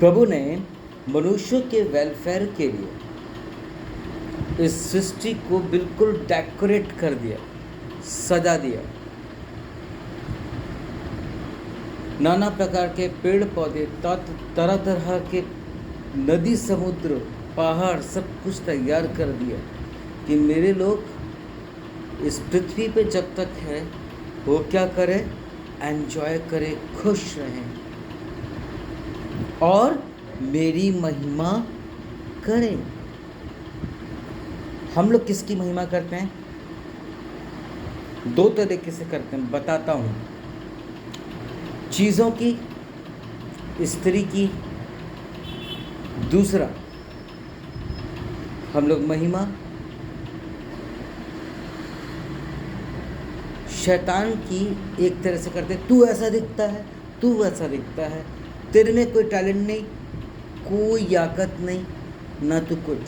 प्रभु ने मनुष्यों के वेलफेयर के लिए इस सृष्टि को बिल्कुल डेकोरेट कर दिया, सजा दिया। नाना प्रकार के पेड़ पौधे, तरह तरह के नदी, समुद्र, पहाड़, सब कुछ तैयार कर दिया कि मेरे लोग इस पृथ्वी पे जब तक है वो क्या करें, एंजॉय करें, खुश रहें और मेरी महिमा करें। हम लोग किसकी महिमा करते हैं? दो तरीके से करते हैं, बताता हूँ। चीज़ों की, स्त्री की। दूसरा, हम लोग महिमा शैतान की एक तरह से करते हैं। तू ऐसा दिखता है, तू वैसा दिखता है, तेरे में कोई टैलेंट नहीं, कोई याकत नहीं, ना तू कुछ।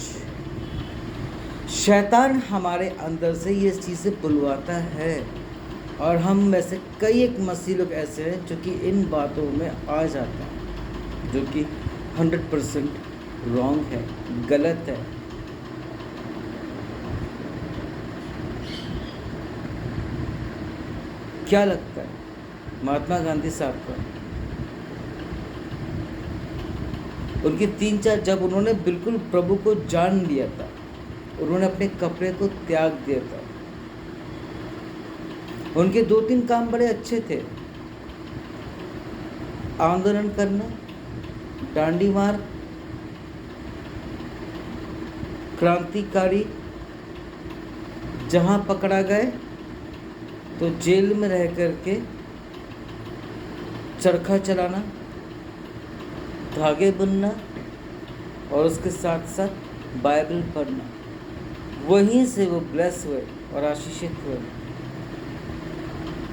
शैतान हमारे अंदर से ये चीज़ें बुलवाता है और हम में से कई एक मसीह लोग ऐसे हैं जो कि इन बातों में आ जाता है, जो कि 100% रॉन्ग है, गलत है। क्या लगता है महात्मा गांधी साहब का? उनकी 3-4 जब उन्होंने बिल्कुल प्रभु को जान लिया था, उन्होंने अपने कपड़े को त्याग दिया था। उनके 2-3 काम बड़े अच्छे थे। आंदोलन करना, डांडी मार, क्रांतिकारी, जहां पकड़ा गए तो जेल में रह करके चरखा चलाना, धागे बुनना और उसके साथ साथ बाइबल पढ़ना। वहीं से वो ब्लेस हुए और आशीषित हुए।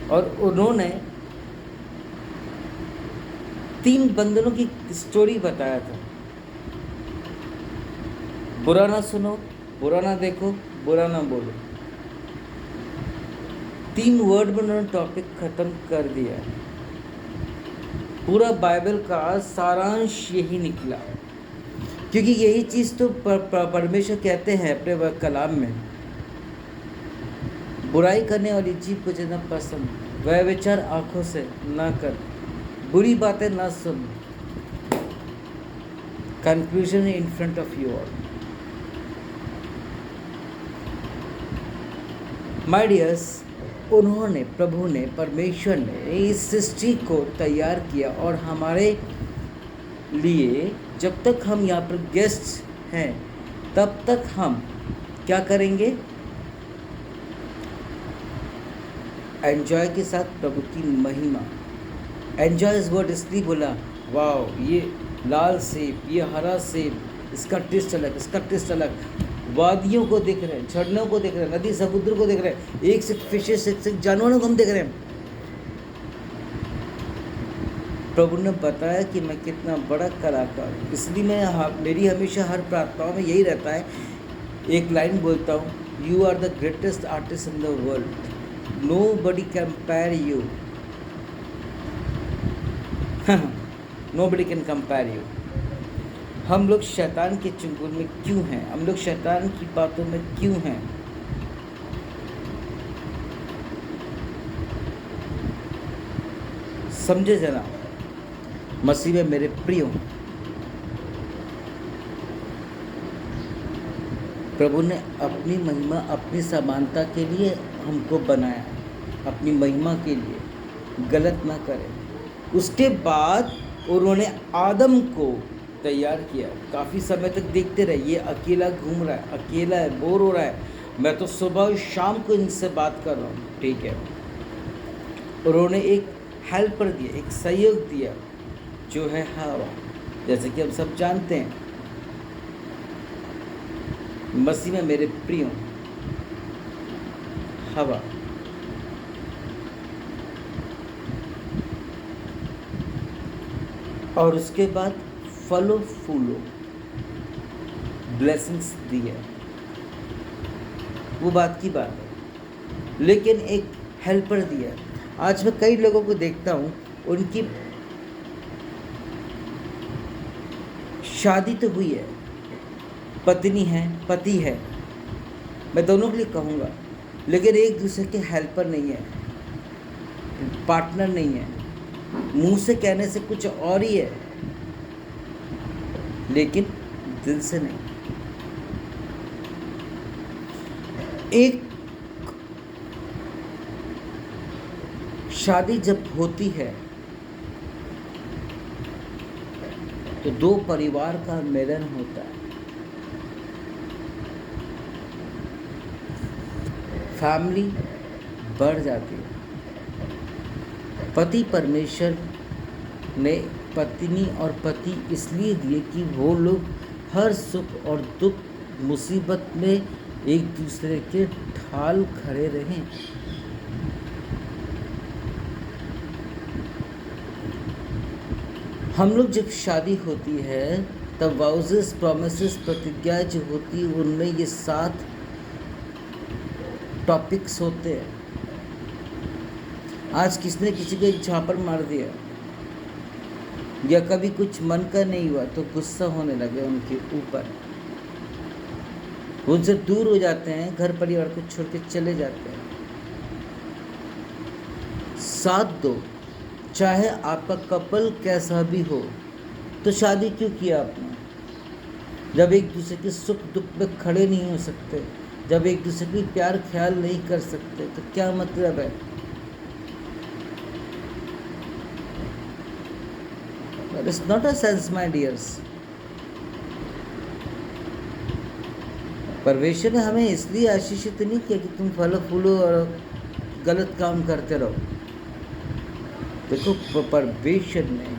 और उन्होंने 3 बंदरों की स्टोरी बताया था। बुरा ना सुनो, बुरा ना देखो, बुरा ना बोलो। 3 वर्ड में उन्होंने टॉपिक खत्म कर दिया। पूरा बाइबल का सारांश यही निकला, क्योंकि यही चीज़ तो परमेश्वर कहते हैं अपने कलाम में। बुराई करने वाली जीभ को जितना पसंद, वह विचार आंखों से ना कर, बुरी बातें ना सुन। Conclusion in front of you all. My dears, उन्होंने, प्रभु ने, परमेश्वर ने इस सृष्टि को तैयार किया और हमारे लिए जब तक हम यहाँ पर गेस्ट हैं तब तक हम क्या करेंगे? एंजॉय के साथ प्रभु की महिमा। एंजॉय इस वर्ड इसलिए बोला, वाओ ये लाल सेब, ये हरा सेब, इसका टेस्ट अलग, इसका टेस्ट अलग। वादियों को देख रहे हैं, झरनों को देख रहे हैं, नदी समुद्र को देख रहे हैं, एक से फिशेस, एक से जानवरों को हम देख रहे हैं। प्रभु ने बताया कि मैं कितना बड़ा कलाकार हूँ। इसलिए मेरी हमेशा हर प्रार्थनाओं में यही रहता है, एक लाइन बोलता हूँ, you are the greatest artist in the world, nobody compare you. Nobody can compare you. हम लोग शैतान के चंगुल में क्यों हैं? हम लोग शैतान की बातों में क्यों हैं? समझे जरा। मसीह में मेरे प्रियो, प्रभु ने अपनी महिमा, अपनी समानता के लिए हमको बनाया, अपनी महिमा के लिए। गलत ना करें। उसके बाद उन्होंने आदम को तैयार किया। काफ़ी समय तक देखते रहे, ये अकेला घूम रहा है, अकेला है, बोर हो रहा है, मैं तो सुबह शाम को इनसे बात कर रहा हूँ, ठीक है। उन्होंने एक हेल्पर दिया, एक सहयोग दिया, जो है हवा। जैसे कि हम सब जानते हैं, मसीह में मेरे प्रियो, हवा। और उसके बाद फलो फूलो, ब्लेसिंग्स दिए, वो बात की बात है। लेकिन एक हेल्पर दिया। आज मैं कई लोगों को देखता हूँ, उनकी शादी तो हुई है, पत्नी है, पति है, मैं दोनों के लिए कहूँगा, लेकिन एक दूसरे के हेल्पर नहीं है, पार्टनर नहीं है। मुंह से कहने से कुछ और ही है, लेकिन दिल से नहीं। एक शादी जब होती है तो दो परिवार का मिलन होता है, फैमिली बढ़ जाती है। पति परमेश्वर ने पत्नी और पति इसलिए दिए कि वो लोग हर सुख और दुख मुसीबत में एक दूसरे के ढाल खड़े रहें। हम लोग जब शादी होती है तब वाउजेस, प्रॉमिसेस, प्रतिज्ञा जो होती है उनमें ये 7 टॉपिक्स होते हैं। आज किसने किसी को एक झापड़ मार दिया या कभी कुछ मन का नहीं हुआ तो गुस्सा होने लगे उनके ऊपर, उनसे दूर हो जाते हैं, घर परिवार को छोड़ के चले जाते हैं। साथ दो, चाहे आपका कपल कैसा भी हो। तो शादी क्यों किया आपने? जब एक दूसरे के सुख दुख में खड़े नहीं हो सकते, जब एक दूसरे की प्यार ख्याल नहीं कर सकते, तो क्या मतलब है? That is not a sense, my dears. परमेश्वर ने हमें इसलिए आशीषित नहीं किया कि तुम फलो फूलो और गलत काम करते रहो। देखो, परमेश्वर ने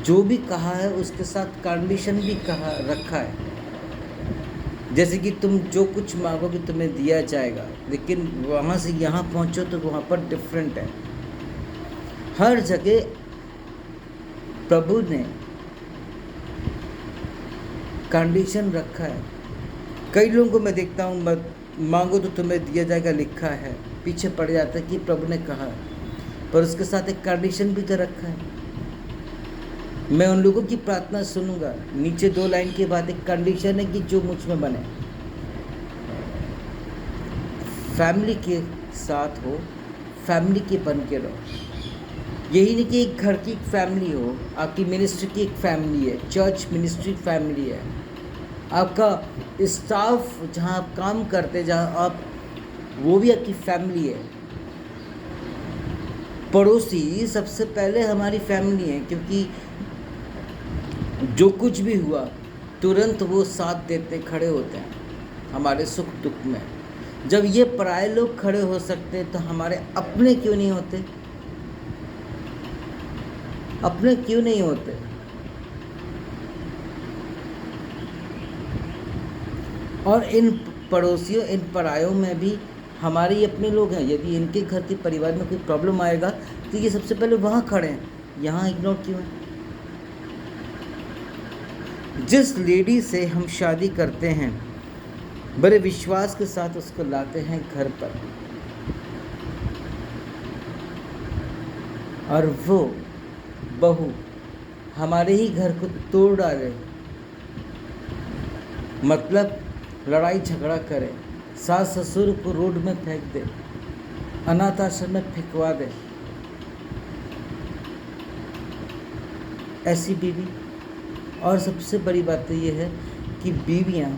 जो भी कहा है उसके साथ कंडीशन भी कहा रखा है। जैसे कि तुम जो कुछ मांगोगे तुम्हें दिया जाएगा, लेकिन वहाँ से यहाँ पहुँचो तो वहाँ पर डिफरेंट है। हर जगह प्रभु ने कंडीशन रखा है। कई लोगों को मैं देखता हूँ, मांगो तो तुम्हें दिया जाएगा लिखा है, पीछे पड़ जाता है कि प्रभु ने कहा है, पर उसके साथ एक कंडीशन भी तो रखा है। मैं उन लोगों की प्रार्थना सुनूंगा, नीचे 2 लाइन के बाद एक कंडीशन है कि जो मुझ में बने। फैमिली के साथ हो, फैमिली के बन के रहो। यही नहीं कि एक घर की एक फैमिली हो, आपकी मिनिस्ट्री की एक फैमिली है, चर्च मिनिस्ट्री फैमिली है, आपका स्टाफ जहाँ आप काम करते, जहाँ आप, वो भी आपकी फैमिली है। पड़ोसी सबसे पहले हमारी फैमिली है, क्योंकि जो कुछ भी हुआ तुरंत वो साथ देते, खड़े होते हैं हमारे सुख दुख में। जब ये पराये लोग खड़े हो सकते हैं तो हमारे अपने क्यों नहीं होते? अपने क्यों नहीं होते? और इन पड़ोसियों, इन परायों में भी हमारे ही अपने लोग हैं। यदि इनके घर के परिवार में कोई प्रॉब्लम आएगा तो ये सबसे पहले वहाँ खड़े हैं, यहाँ इग्नोर क्यों है? जिस लेडी से हम शादी करते हैं, बड़े विश्वास के साथ उसको लाते हैं घर पर, और वो बहू हमारे ही घर को तोड़ डाले, मतलब लड़ाई झगड़ा करे, सास ससुर को रोड में फेंक दे, अनाथ आश्रम में फेंकवा दे, ऐसी बीवी। और सबसे बड़ी बात तो ये है कि बीवियाँ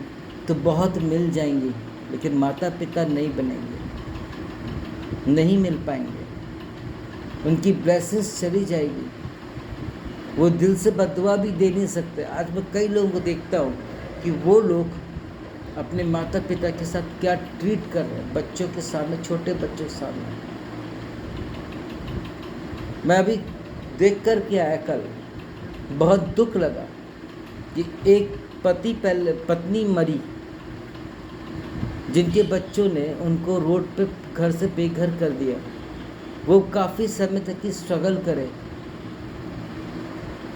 तो बहुत मिल जाएंगी, लेकिन माता पिता नहीं बनेंगे, नहीं मिल पाएंगे, उनकी ब्लेसिंग्स चली जाएगी, वो दिल से बददुआ भी दे नहीं सकते। आज मैं कई लोगों को देखता हूँ कि वो लोग अपने माता पिता के साथ क्या ट्रीट कर रहे हैं, बच्चों के सामने, छोटे बच्चों के सामने। मैं अभी देख कर के आया कल, बहुत दुख लगा कि एक पत्नी मरी, जिनके बच्चों ने उनको रोड पे घर से बेघर कर दिया। वो काफ़ी समय तक ही स्ट्रगल करे,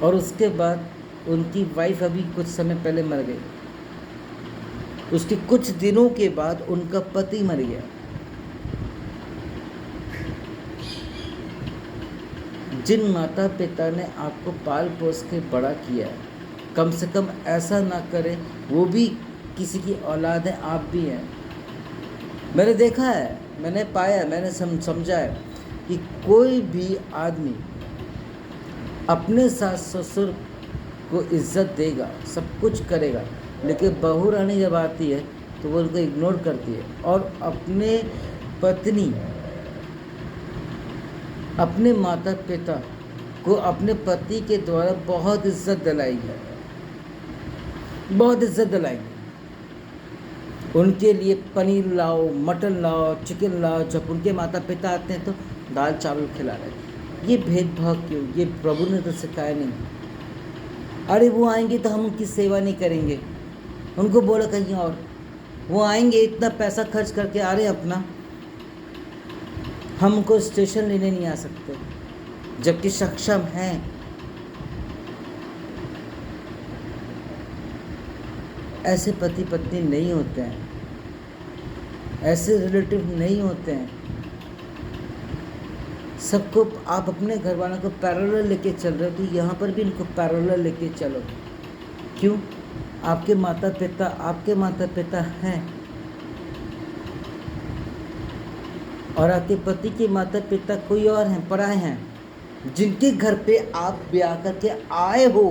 और उसके बाद उनकी वाइफ अभी कुछ समय पहले मर गई। उसके कुछ दिनों के बाद उनका पति मर गया। जिन माता पिता ने आपको पाल पोस के बड़ा किया है, कम से कम ऐसा ना करें। वो भी किसी की औलाद है, आप भी हैं। मैंने देखा है, मैंने पाया, मैंने समझा है कि कोई भी आदमी अपने सास ससुर को इज्जत देगा, सब कुछ करेगा, लेकिन बहू रानी जब आती है तो वो उनको इग्नोर करती है और अपने पत्नी, अपने माता पिता को अपने पति के द्वारा बहुत इज्जत दिलाएगी, बहुत इज्जत दिलाएगी। उनके लिए पनीर लाओ, मटन लाओ, चिकन लाओ, जब उनके माता पिता आते हैं तो दाल चावल खिला रहे। ये भेदभाव क्यों? ये प्रभु ने तो सिखाया नहीं। अरे वो आएंगे तो हम उनकी सेवा नहीं करेंगे, उनको बोला कहीं और। वो आएंगे इतना पैसा खर्च करके आ रहे अपना, हम उनको स्टेशन लेने नहीं आ सकते, जबकि सक्षम हैं। ऐसे पति पत्नी नहीं होते हैं, ऐसे रिलेटिव नहीं होते हैं। सबको आप अपने घर वालों को पैरेलल लेके चल रहे हो, तो यहाँ पर भी इनको पैरेलल लेके चलो। क्यों? आपके माता पिता हैं, और आपके पति के माता पिता कोई और हैं, पराए हैं, जिनके घर पे आप ब्याह करके आए हो।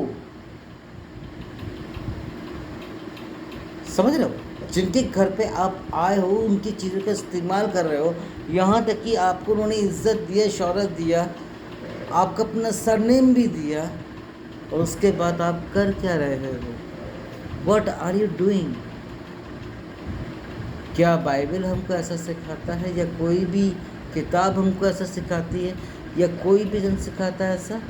समझ रहे हो? जिनके घर पे आप आए हो, उनकी चीज़ों का इस्तेमाल कर रहे हो, यहाँ तक कि आपको उन्होंने इज्जत दिया, शौहरत दिया, आपका अपना सरनेम भी दिया, और उसके बाद आप कर क्या रहे हो? What are you doing? क्या बाइबल हमको ऐसा सिखाता है, या कोई भी किताब हमको ऐसा सिखाती है, या कोई भी जन सिखाता है ऐसा?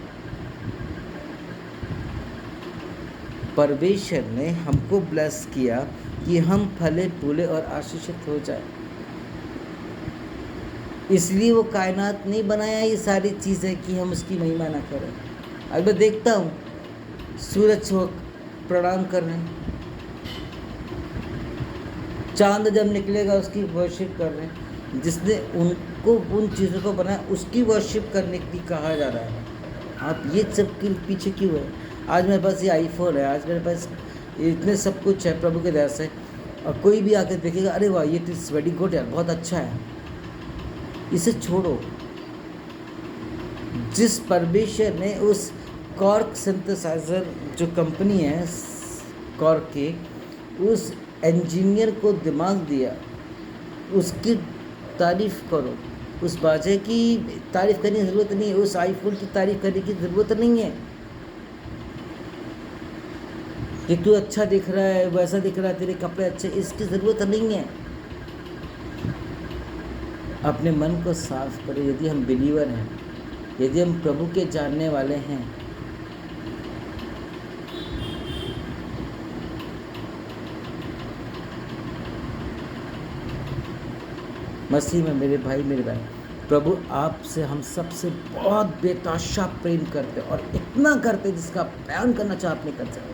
परमेश्वर ने हमको ब्लेस किया कि हम फले फूले और आशीषित हो जाए, इसलिए वो कायनात नहीं बनाया ये सारी चीज़ें कि हम उसकी महिमा ना करें। अब मैं देखता हूँ सूरज को प्रणाम कर रहे हैं, चांद जब निकलेगा उसकी वर्शिप कर रहे हैं। जिसने उनको उन चीज़ों को बनाया उसकी वर्शिप करने की कहा जा रहा है। आप ये सब के पीछे क्यों है? आज मेरे पास ये आईफोन है, आज मेरे पास इतने सब कुछ है प्रभु के दया से, और कोई भी आकर देखेगा, अरे वाह ये इज़ वेरी गुड यार, बहुत अच्छा है। इसे छोड़ो। जिस परमेश्वर ने उस कॉर्क सिंथेसाइजर जो कंपनी है कॉर्क की, उस इंजीनियर को दिमाग दिया, उसकी तारीफ़ करो। उस बाजे की तारीफ़ करने की ज़रूरत नहीं है, उस आईफोन की तारीफ़ करने की ज़रूरत नहीं है कि तू अच्छा दिख रहा है, वैसा दिख रहा है, तेरे कपड़े अच्छे, इसकी ज़रूरत नहीं है। अपने मन को साफ करें। यदि हम बिलीवर हैं, यदि हम प्रभु के जानने वाले हैं, मसीह में मेरे भाई मेरे बहन, प्रभु आपसे हम सबसे बहुत बेताशा प्रेम करते और इतना करते जिसका बयान करना चाह आप नहीं कर सकते।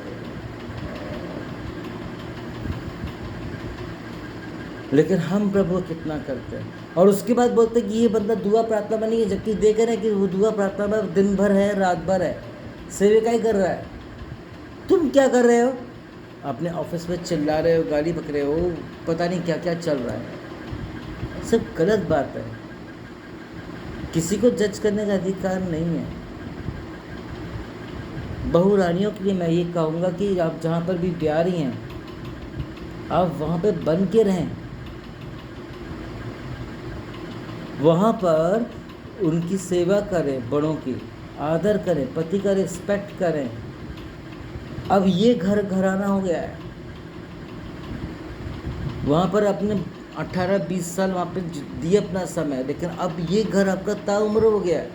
लेकिन हम प्रभु कितना करते हैं, और उसके बाद बोलते हैं कि ये बंदा दुआ प्रार्थना में नहीं है, जबकि देख रहे हैं कि वो दुआ प्रार्थना में दिन भर है, रात भर है, सेविका ही कर रहा है। तुम क्या कर रहे हो? अपने ऑफिस में चिल्ला रहे हो, गाली बक रहे हो, पता नहीं क्या क्या चल रहा है। सब गलत बात है। किसी को जज करने का अधिकार नहीं है। बहू रानियों के लिए मैं ये कहूँगा कि आप जहाँ पर भी ब्याह रही हैं, आप वहाँ पे बन के रहें, वहाँ पर उनकी सेवा करें, बड़ों की आदर करें, पति का रिस्पेक्ट करें। अब ये घर घराना हो गया है, वहाँ पर अपने 18-20 साल वहाँ पे दिए अपना समय, लेकिन अब ये घर आपका ताउम्र हो गया है।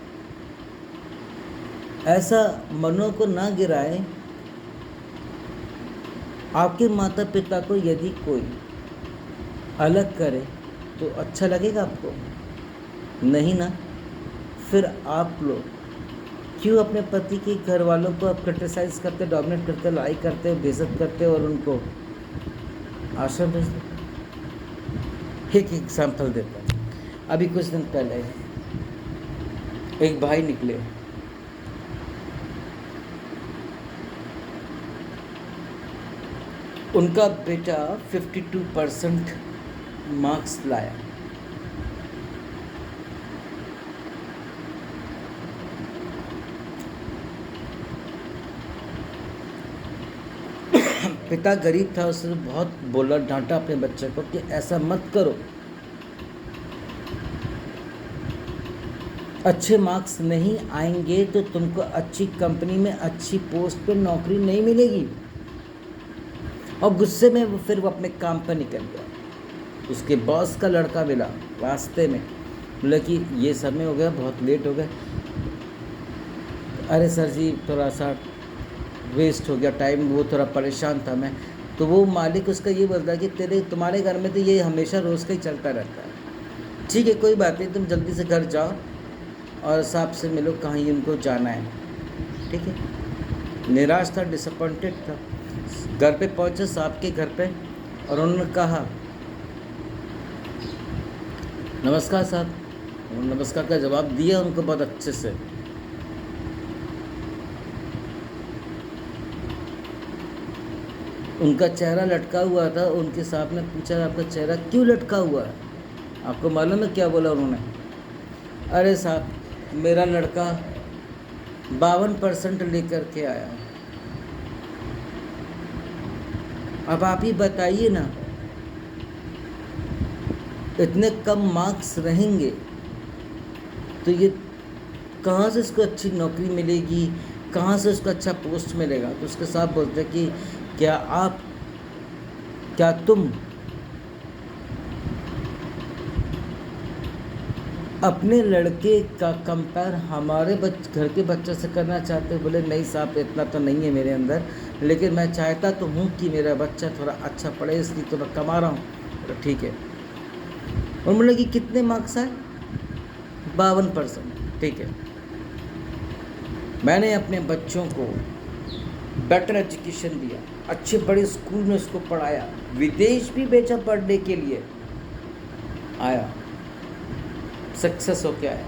ऐसा मनों को ना गिराएं। आपके माता पिता को यदि कोई अलग करे तो अच्छा लगेगा आपको? नहीं ना। फिर आप लोग क्यों अपने पति के घर वालों को आप क्रिटिसाइज करते, डोमिनेट करते, लड़ाई करते, बेइज्जत करते और उनको आश्रम भेजते? एक एग्जाम्पल देता हूँ। अभी कुछ दिन पहले एक भाई निकले, उनका बेटा 52% मार्क्स लाया। पिता गरीब था, उसने बहुत बोला, डांटा अपने बच्चे को कि ऐसा मत करो, अच्छे मार्क्स नहीं आएंगे तो तुमको अच्छी कंपनी में अच्छी पोस्ट पे नौकरी नहीं मिलेगी। और गुस्से में वो फिर अपने काम पर निकल गया। उसके बॉस का लड़का मिला रास्ते में, बोला कि ये समय हो गया, बहुत लेट हो गया। अरे सर जी, थोड़ा सा वेस्ट हो गया टाइम, वो थोड़ा परेशान था मैं। तो वो मालिक उसका ये बोलता है कि तुम्हारे घर में तो ये हमेशा रोज़ का ही चलता रहता है। ठीक है, कोई बात नहीं, तुम जल्दी से घर जाओ और साहब से मिलो, कहीं उनको जाना है। ठीक है। निराश था, डिसअपॉइंटेड था। घर पे पहुँचे साहब के घर पे, और उन्होंने कहा नमस्कार साहब। नमस्कार का जवाब दिया उनको बहुत अच्छे से। उनका चेहरा लटका हुआ था। उनके साहब ने पूछा, आपका चेहरा क्यों लटका हुआ है? आपको मालूम है क्या बोला उन्होंने? अरे साहब, मेरा लड़का 52% लेकर के आया। अब आप ही बताइए ना, इतने कम मार्क्स रहेंगे तो ये कहाँ से इसको अच्छी नौकरी मिलेगी, कहाँ से उसको अच्छा पोस्ट मिलेगा? तो उसके साथ बोलते हैं कि क्या तुम अपने लड़के का कंपेयर हमारे घर के बच्चों से करना चाहते हो? बोले नहीं साहब, इतना तो नहीं है मेरे अंदर, लेकिन मैं चाहता तो हूँ कि मेरा बच्चा थोड़ा अच्छा पढ़े, इसलिए तो मैं कमा रहा हूँ। तो ठीक है। और बोले कि कितने मार्क्स आए? 52%। ठीक है, मैंने अपने बच्चों को बेटर एजुकेशन दिया, अच्छे बड़े स्कूल में उसको पढ़ाया, विदेश भी भेजा पढ़ने के लिए, आया, सक्सेस हो के आया।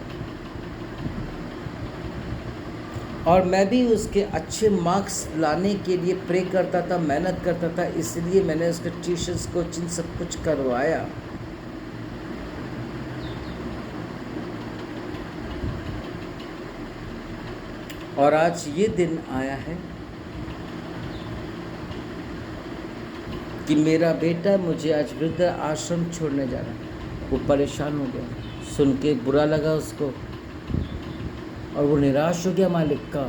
और मैं भी उसके अच्छे मार्क्स लाने के लिए प्रे करता था, मेहनत करता था, इसलिए मैंने उसके ट्यूशन्स, कोचिंग सब कुछ करवाया। और आज ये दिन आया है कि मेरा बेटा मुझे आज वृद्ध आश्रम छोड़ने जा रहा है। वो परेशान हो गया, सुन के बुरा लगा उसको, और वो निराश हो गया। मालिक का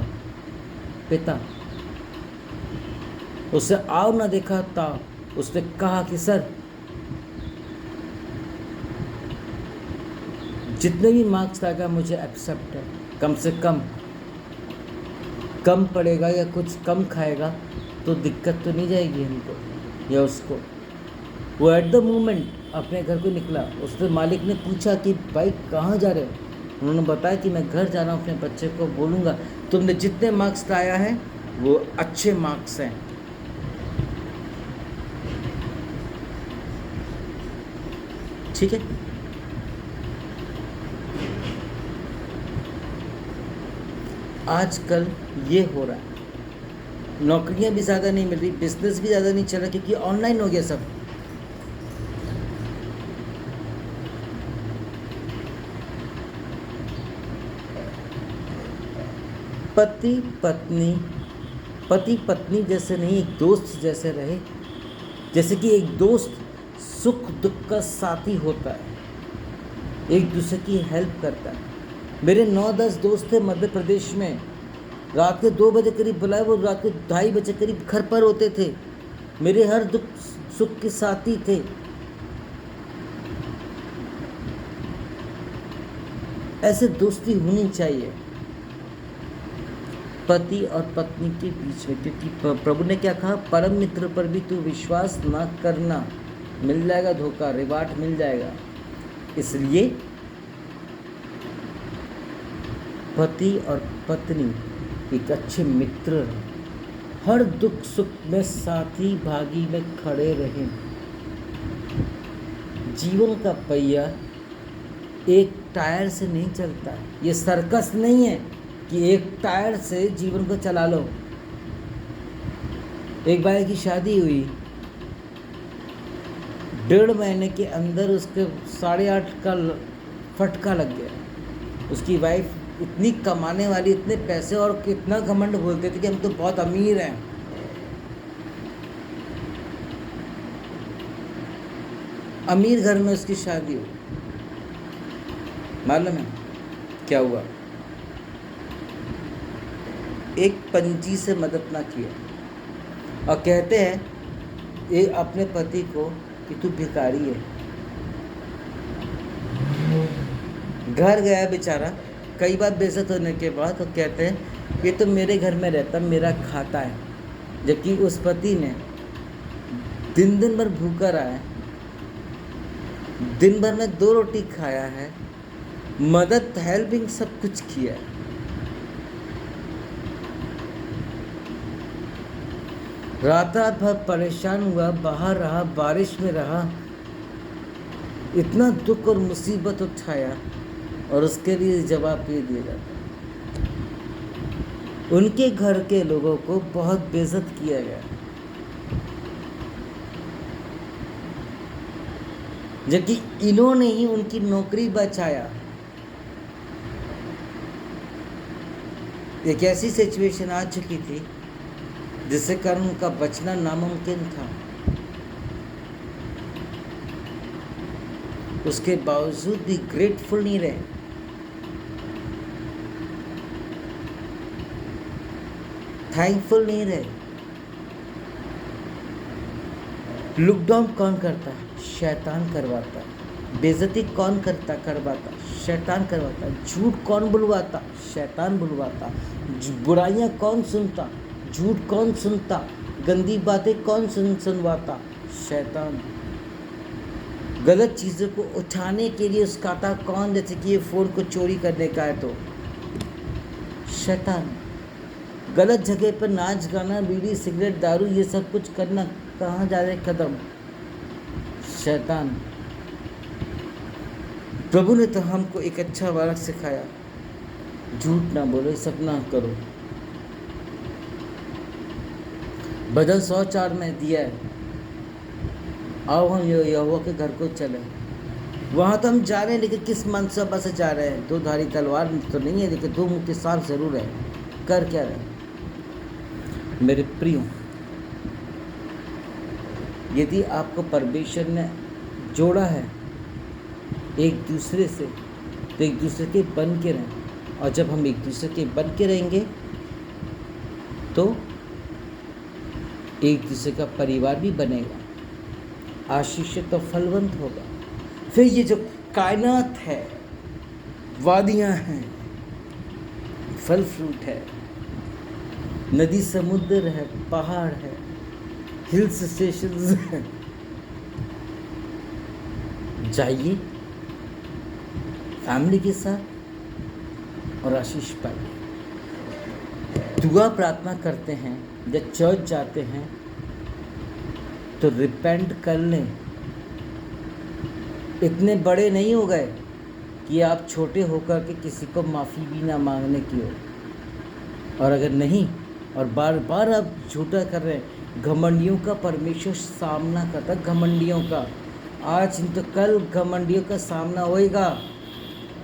पिता उसे आओ ना देखा था। उसने कहा कि सर, जितने भी मार्क्स आएगा मुझे एक्सेप्ट है, कम से कम पड़ेगा या कुछ कम खाएगा तो दिक्कत तो नहीं जाएगी हमको या उसको। वो एट द मोमेंट अपने घर को निकला। उसने मालिक ने पूछा कि भाई कहाँ जा रहे हो? उन्होंने बताया कि मैं घर जा रहा हूँ, अपने बच्चे को बोलूँगा तुमने जितने मार्क्स लाया है वो अच्छे मार्क्स हैं। ठीक है। आजकल ये हो रहा है, नौकरियां भी ज़्यादा नहीं मिल रही, बिजनेस भी ज़्यादा नहीं चल रहा, क्योंकि ऑनलाइन हो गया सब। पति पत्नी जैसे नहीं, एक दोस्त जैसे रहे। जैसे कि एक दोस्त सुख दुख का साथी होता है, एक दूसरे की हेल्प करता है। मेरे 9-10 दोस्त थे मध्य प्रदेश में, रात के 2 बजे करीब बुलाए, वो रात के 2:30 बजे करीब घर पर होते थे, मेरे हर दुख सुख के साथी थे। ऐसे दोस्ती होनी चाहिए पति और पत्नी के बीच में, क्योंकि प्रभु ने क्या कहा, परम मित्र पर भी तू विश्वास ना करना, मिल जाएगा धोखा, रिवार्ड मिल जाएगा। इसलिए पति और पत्नी एक अच्छे मित्र, हर दुख सुख में साथी भागी में खड़े रहें। जीवन का पहिया एक टायर से नहीं चलता है। ये सर्कस नहीं है कि एक टायर से जीवन को चला लो। एक भाई की शादी हुई, 1.5 महीने के अंदर उसके 8.5 का फटका लग गया। उसकी वाइफ इतनी कमाने वाली, इतने पैसे, और कितना घमंड बोलते थे कि हम तो बहुत अमीर हैं। अमीर घर में उसकी शादी हुई। मालूम है क्या हुआ? एक पंची से मदद ना किया, और कहते हैं ये अपने पति को कि तू भिखारी है। घर गया बेचारा, कई बार बेइज्जत होने के बाद, तो कहते हैं ये तो मेरे घर में रहता, मेरा खाता है, जबकि उस पति ने दिन भर भूखा रहा है, दिन भर में 2 रोटी खाया है, मदद, हेल्पिंग सब कुछ किया है। रात भर परेशान हुआ, बाहर रहा, बारिश में रहा, इतना दुख और मुसीबत उठाया, और उसके लिए जवाब ये दिया जाता। उनके घर के लोगों को बहुत बेइज्जत किया गया, जबकि इन्होंने ही उनकी नौकरी बचाया। एक ऐसी सिचुएशन आ चुकी थी जिससे कारण उनका बचना नामुमकिन था। उसके बावजूद भी ग्रेटफुल नहीं रहे। थैंकफुल नहीं रहे। लुक डाउन कौन करता है? शैतान करवाता है। बेइज्जती कौन करवाता? शैतान करवाता। झूठ कौन बुलवाता? शैतान बुलवाता। बुराइयां कौन सुनता? झूठ कौन सुनता? गंदी बातें कौन सुनवाता? शैतान। गलत चीज़ों को उठाने के लिए उसकाता कौन? जैसे कि ये फ़ोन को चोरी करने का है तो शैतान। गलत जगह पर नाच गाना, बीड़ी सिगरेट दारू ये सब कुछ करना, कहाँ जा रहे कदम? शैतान। प्रभु ने तो हमको एक अच्छा वारक सिखाया, झूठ ना बोलो, सब ना करो। भजन 104 में दिया है, आओ हम यहोवा के घर को चले। वहाँ तो हम जा रहे हैं, लेकिन किस मनसबा से जा रहे हैं? 2 धारी तलवार तो नहीं है, लेकिन 2 मुख के सांप जरूर है। कर क्या रहे? मेरे प्रियो, यदि आपको परमेश्वर ने जोड़ा है एक दूसरे से, तो एक दूसरे के बन के रहें। और जब हम एक दूसरे के बन के रहेंगे तो एक दूसरे का परिवार भी बनेगा, आशीषित और फलवंत होगा। फिर ये जो कायनात है, वादियाँ हैं, फल फ्रूट है, नदी समुद्र है, पहाड़ है, हिल्स स्टेशंस हैं, जाइए फैमिली के साथ और आशीष पाइए। दुआ प्रार्थना करते हैं, जब चर्च जाते हैं तो रिपेंट कर लें। इतने बड़े नहीं हो गए कि आप छोटे होकर के किसी को माफ़ी भी ना मांगने की हो। और अगर नहीं, और बार बार आप झूठा कर रहे हैं, घमंडियों का परमेश्वर सामना करता, घमंडियों का। आज तो कल घमंडियों का सामना होएगा।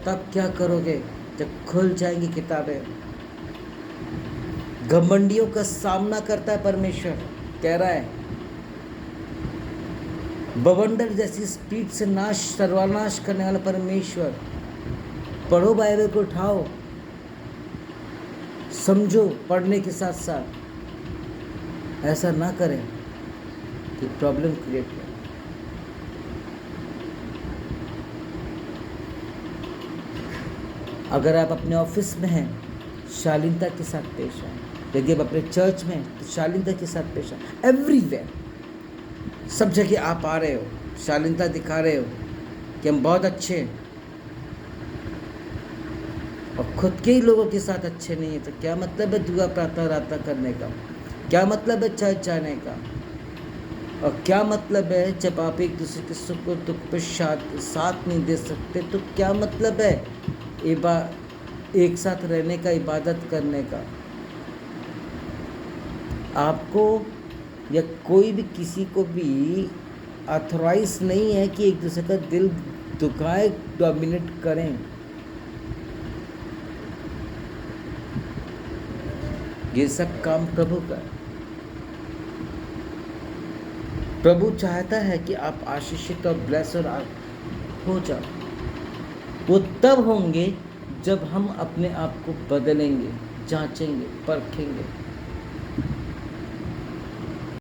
तब क्या करोगे? जब खुल जाएंगी किताबें। घमंडियों का सामना करता है परमेश्वर, कह रहा है। बवंडर जैसी स्पीड से सर्वनाश करने वाला परमेश्वर। पढ़ो, बाइबल को उठाओ, समझो पढ़ने के साथ साथ। ऐसा ना करें कि प्रॉब्लम क्रिएट हो। अगर आप अपने ऑफिस में हैं, शालीनता के साथ पेश आए। यदि आप अपने चर्च में तो शालीनता के साथ पेश आए। एवरीवेयर, सब जगह आप आ रहे हो, शालीनता दिखा रहे हो कि हम बहुत अच्छे हैं, और खुद के ही लोगों के साथ अच्छे नहीं है, तो क्या मतलब है दुआ प्रार्थना करने का? क्या मतलब है चर्च जाने का? और क्या मतलब है जब आप एक दूसरे के सुख और दुख पर साथ नहीं दे सकते, तो क्या मतलब है एक साथ रहने का, इबादत करने का? आपको या कोई भी किसी को भी ऑथराइज नहीं है कि एक दूसरे का दिल दुखाए, डोमिनेट करें। ये सब काम प्रभु का है। प्रभु चाहता है कि आप आशीषित और ब्लेस और हो जाओ। वो तब होंगे जब हम अपने आप को बदलेंगे, जांचेंगे, परखेंगे।